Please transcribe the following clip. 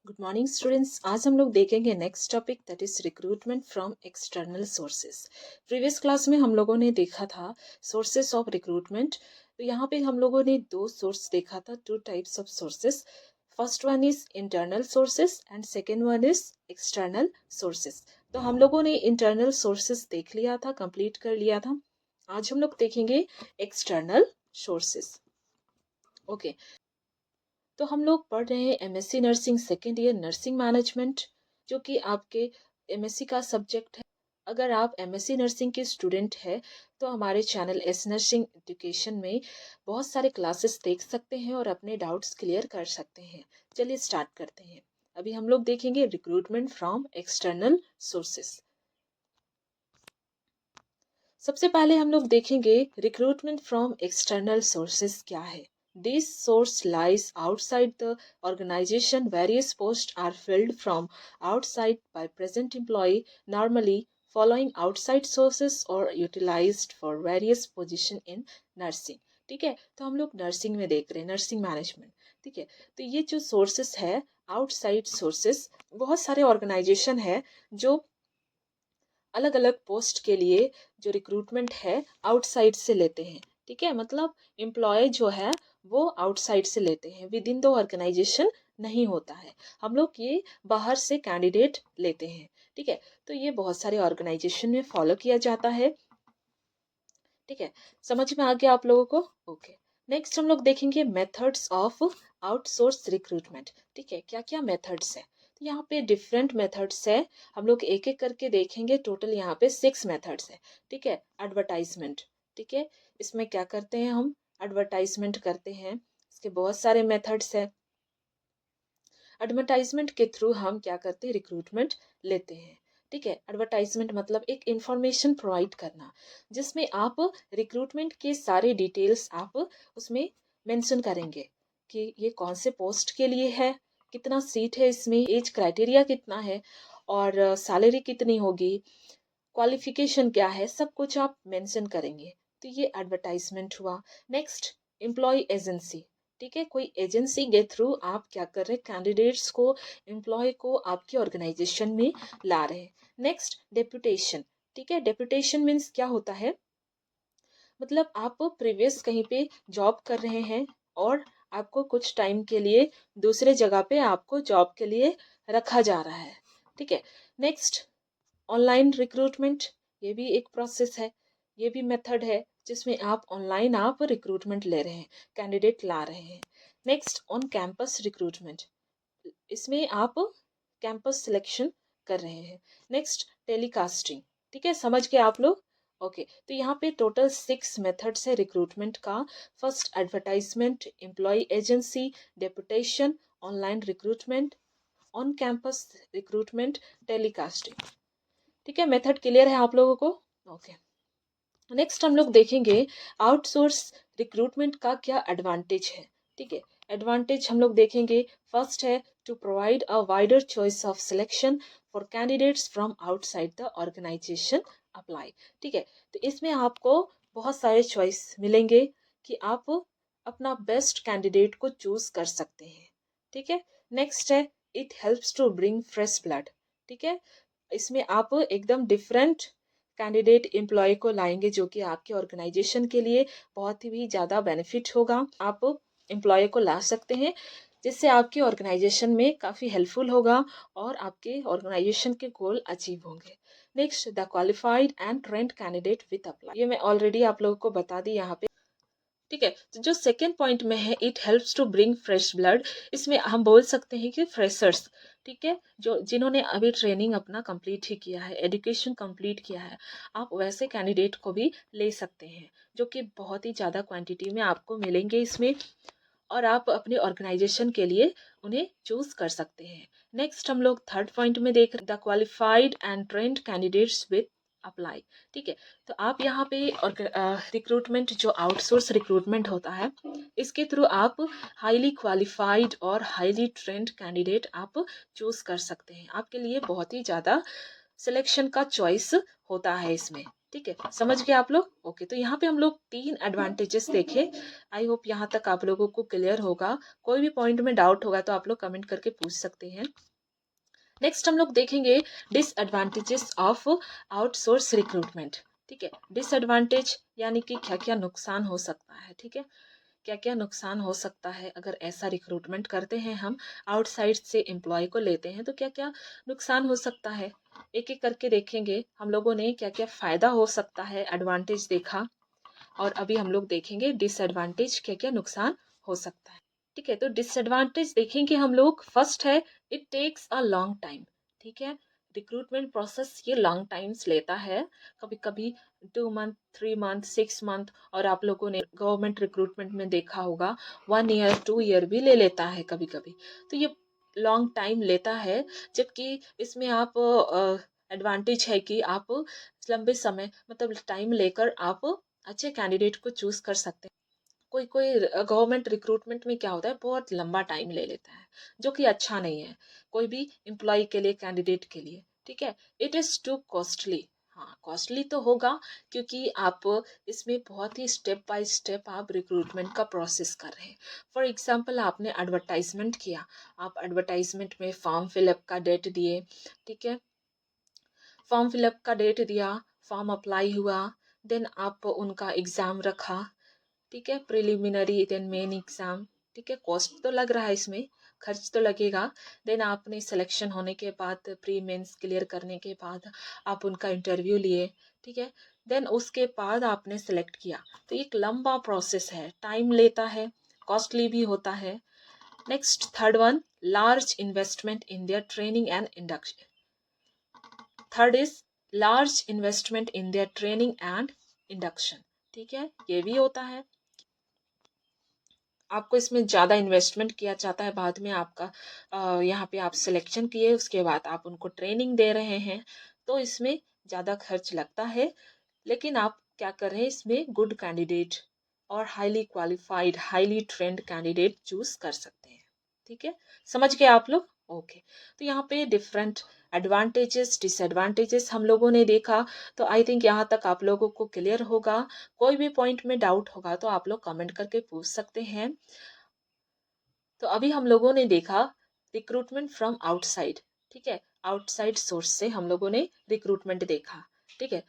Good morning students. आज हम लोग देखेंगे next topic that is recruitment from external sources. Previous class में हम लोगों ने देखा था सोर्सेस ऑफ रिक्रूटमेंट। तो यहाँ पे हम लोगों ने दो सोर्स देखा था, two types of sources. First one is internal sources and second one is external sources. तो हम लोगों ने इंटरनल सोर्सेस देख लिया था, कंप्लीट कर लिया था। आज हम लोग देखेंगे एक्सटर्नल सोर्सेस। ओके, तो हम लोग पढ़ रहे हैं MSc nursing second year nursing management, जो कि आपके एमएससी का सब्जेक्ट है। अगर आप एमएससी नर्सिंग के स्टूडेंट हैं तो हमारे चैनल एस नर्सिंग एजुकेशन में बहुत सारे क्लासेस देख सकते हैं और अपने डाउट्स क्लियर कर सकते हैं। चलिए स्टार्ट करते हैं। अभी हम लोग देखेंगे रिक्रूटमेंट फ्रॉम एक्सटर्नल सोर्सेस। सबसे पहले हम लोग देखेंगे रिक्रूटमेंट फ्रॉम एक्सटर्नल सोर्सेस क्या है। This source lies outside the organization. Various posts are filled from outside by present employee, normally following outside sources or utilized for various position in nursing. ठीक है, तो हम लोग नर्सिंग में देख रहे हैं, नर्सिंग मैनेजमेंट। ठीक है, तो ये जो सोर्सेस है आउटसाइड सोर्सेस, बहुत सारे ऑर्गेनाइजेशन है जो अलग अलग पोस्ट के लिए जो रिक्रूटमेंट है आउटसाइड से लेते हैं। ठीक है, मतलब एम्प्लॉय जो है वो आउटसाइड से लेते हैं, विद इन द ऑर्गेनाइजेशन नहीं होता है। हम लोग ये बाहर से कैंडिडेट लेते हैं। ठीक है, तो ये बहुत सारे ऑर्गेनाइजेशन में फॉलो किया जाता है। ठीक है, समझ में आ गया आप लोगों को? ओके, नेक्स्ट हम लोग देखेंगे मेथड्स ऑफ आउटसोर्स रिक्रूटमेंट। ठीक है, क्या क्या मेथड्स है। तो यहाँ पे डिफरेंट मेथड्स है, हम लोग एक एक करके देखेंगे। टोटल यहाँ पे 6 मेथड्स है। ठीक है, एडवर्टाइजमेंट। ठीक है, इसमें क्या करते हैं हम, एडवर्टाइजमेंट करते हैं। इसके बहुत सारे मेथड्स है। एडवर्टाइजमेंट के थ्रू हम क्या करते हैं, रिक्रूटमेंट लेते हैं। ठीक है, एडवर्टाइजमेंट मतलब एक इंफॉर्मेशन प्रोवाइड करना, जिसमें आप रिक्रूटमेंट के सारे डिटेल्स आप उसमें मेंशन करेंगे कि ये कौन से पोस्ट के लिए है, कितना सीट है इसमें, एज क्राइटेरिया कितना है और सैलरी कितनी होगी, क्वालिफिकेशन क्या है, सब कुछ आप मेंशन करेंगे। तो ये एडवर्टाइजमेंट हुआ। Next, employ agency. ठीक है, कोई एजेंसी के थ्रू आप क्या कर रहे हैं, कैंडिडेट्स को, एम्प्लॉय को आपकी ऑर्गेनाइजेशन में ला रहे हैं। Next, deputation. ठीक है, डेपुटेशन मीन्स क्या होता है, मतलब आप प्रीवियस कहीं पे जॉब कर रहे हैं और आपको कुछ टाइम के लिए दूसरे जगह पे आपको जॉब के लिए रखा जा रहा है। ठीक है, नेक्स्ट, ऑनलाइन रिक्रूटमेंट। ये भी एक प्रोसेस है, ये भी मेथड है जिसमें आप ऑनलाइन आप रिक्रूटमेंट ले रहे हैं, कैंडिडेट ला रहे हैं। नेक्स्ट, ऑन कैंपस रिक्रूटमेंट, इसमें आप कैंपस सिलेक्शन कर रहे हैं। Next, telecasting. ठीक है, समझ गए आप लोग? ओके, तो यहाँ पे टोटल 6 मेथड्स है रिक्रूटमेंट का। First, advertisement, employ agency, deputation, online recruitment, on campus recruitment, telecasting. ठीक है, मेथड क्लियर है आप लोगों को? ओके, नेक्स्ट हम लोग देखेंगे आउटसोर्स रिक्रूटमेंट का क्या एडवांटेज है। ठीक है, एडवांटेज हम लोग देखेंगे। फर्स्ट है to provide a wider choice of selection for candidates from outside the organisation apply. ठीक है, तो इसमें आपको बहुत सारे चॉइस मिलेंगे कि आप अपना बेस्ट कैंडिडेट को चूज कर सकते हैं। ठीक है, नेक्स्ट है it helps to bring fresh blood. ठीक है, इसमें आप एकदम डिफरेंट कैंडिडेट एम्प्लॉय को लाएंगे जो कि आपके ऑर्गेनाइजेशन के लिए बहुत ही ज़्यादा बेनिफिट होगा। आप एम्प्लॉय को ला सकते हैं जिससे आपके ऑर्गेनाइजेशन में काफ़ी हेल्पफुल होगा और आपके ऑर्गेनाइजेशन के गोल अचीव होंगे। Next, the qualified and trend candidate with apply. ये मैं ऑलरेडी आप लोगों को बता दी यहाँ पे। ठीक है, तो जो सेकेंड पॉइंट में है it helps to bring fresh blood, इसमें हम बोल सकते हैं कि फ्रेशर्स, ठीक है, जो जिन्होंने अभी ट्रेनिंग अपना कंप्लीट ही किया है, एजुकेशन कंप्लीट किया है, आप वैसे कैंडिडेट को भी ले सकते हैं जो कि बहुत ही ज़्यादा क्वांटिटी में आपको मिलेंगे इसमें, और आप अपने ऑर्गेनाइजेशन के लिए उन्हें चूज कर सकते हैं। नेक्स्ट हम लोग थर्ड पॉइंट में देख the qualified and trend candidates with apply. ठीक है, तो आप यहाँ पे रिक्रूटमेंट जो आउटसोर्स रिक्रूटमेंट होता है, इसके थ्रू आप हाईली क्वालिफाइड और हाईली ट्रेंड कैंडिडेट आप चूज कर सकते हैं। आपके लिए बहुत ही ज़्यादा सिलेक्शन का चॉइस होता है इसमें। ठीक है, समझ गए आप लोग? ओके, तो यहाँ पे हम लोग 3 एडवांटेजेस देखे। आई होप यहाँ तक आप लोगों को क्लियर होगा। कोई भी पॉइंट में डाउट होगा तो आप लोग कमेंट करके पूछ सकते हैं। नेक्स्ट हम लोग देखेंगे डिसएडवांटेजेस ऑफ आउटसोर्स रिक्रूटमेंट। ठीक है, डिसएडवांटेज यानी कि क्या क्या नुकसान हो सकता है। ठीक है, क्या क्या नुकसान हो सकता है अगर ऐसा रिक्रूटमेंट करते हैं, हम आउटसाइड से एम्प्लॉय को लेते हैं, तो क्या क्या नुकसान हो सकता है, एक एक करके देखेंगे। हम लोगों ने क्या क्या फ़ायदा हो सकता है, एडवांटेज देखा, और अभी हम लोग देखेंगे डिसएडवांटेज, क्या क्या नुकसान हो सकता है। ठीक है, तो डिसएडवांटेज देखेंगे हम लोग। फर्स्ट है, it takes a long time. ठीक है, रिक्रूटमेंट प्रोसेस ये लॉन्ग टाइम्स लेता है, कभी कभी 2 मंथ, 3 मंथ, 6 मंथ, और आप लोगों ने गवर्नमेंट रिक्रूटमेंट में देखा होगा 1 ईयर, 2 ईयर भी ले लेता है कभी कभी। तो ये लॉन्ग टाइम लेता है, जबकि इसमें आप एडवांटेज है कि आप लंबे समय मतलब टाइम लेकर आप अच्छे कैंडिडेट को चूज कर सकते हैं। कोई कोई गवर्नमेंट रिक्रूटमेंट में क्या होता है, बहुत लंबा टाइम ले लेता है, जो कि अच्छा नहीं है कोई भी एम्प्लॉय के लिए, कैंडिडेट के लिए। ठीक है, इट इज़ टू कॉस्टली। हाँ, कॉस्टली तो होगा, क्योंकि आप इसमें बहुत ही स्टेप बाय स्टेप आप रिक्रूटमेंट का प्रोसेस कर रहे हैं। फॉर एग्जांपल, आपने एडवर्टाइजमेंट किया, आप एडवर्टाइजमेंट में फॉर्म फिलअप का डेट दिए। ठीक है, फॉर्म फिलअप का डेट दिया, फॉर्म अप्लाई हुआ, देन आप उनका एग्ज़ाम रखा। ठीक है, प्रिलिमिनरी देन मेन एग्ज़ाम। ठीक है, कॉस्ट तो लग रहा है इसमें, खर्च तो लगेगा। देन आपने सिलेक्शन होने के बाद, प्री मेंस क्लियर करने के बाद आप उनका इंटरव्यू लिए। ठीक है, देन उसके बाद आपने सेलेक्ट किया। तो एक लंबा प्रोसेस है, टाइम लेता है, कॉस्टली भी होता है। Next, third one, large investment in their training and induction. Third is large investment in their training and induction. ठीक है, ये भी होता है, आपको इसमें ज़्यादा इन्वेस्टमेंट किया जाता है। बाद में आपका यहाँ पे आप सिलेक्शन किए, उसके बाद आप उनको ट्रेनिंग दे रहे हैं, तो इसमें ज़्यादा खर्च लगता है। लेकिन आप क्या कर रहे हैं, इसमें गुड कैंडिडेट और highly qualified, highly trend candidate choose कर सकते हैं। ठीक है, समझ गए आप लोग? ओके, तो यहाँ पे डिफरेंट एडवांटेजेस, डिसएडवांटेजेस हम लोगों ने देखा। तो आई थिंक यहाँ तक आप लोगों को क्लियर होगा। कोई भी पॉइंट में डाउट होगा तो आप लोग कमेंट करके पूछ सकते हैं। तो अभी हम लोगों ने देखा रिक्रूटमेंट फ्रॉम आउटसाइड। ठीक है, आउटसाइड सोर्स से हम लोगों ने रिक्रूटमेंट देखा। ठीक है,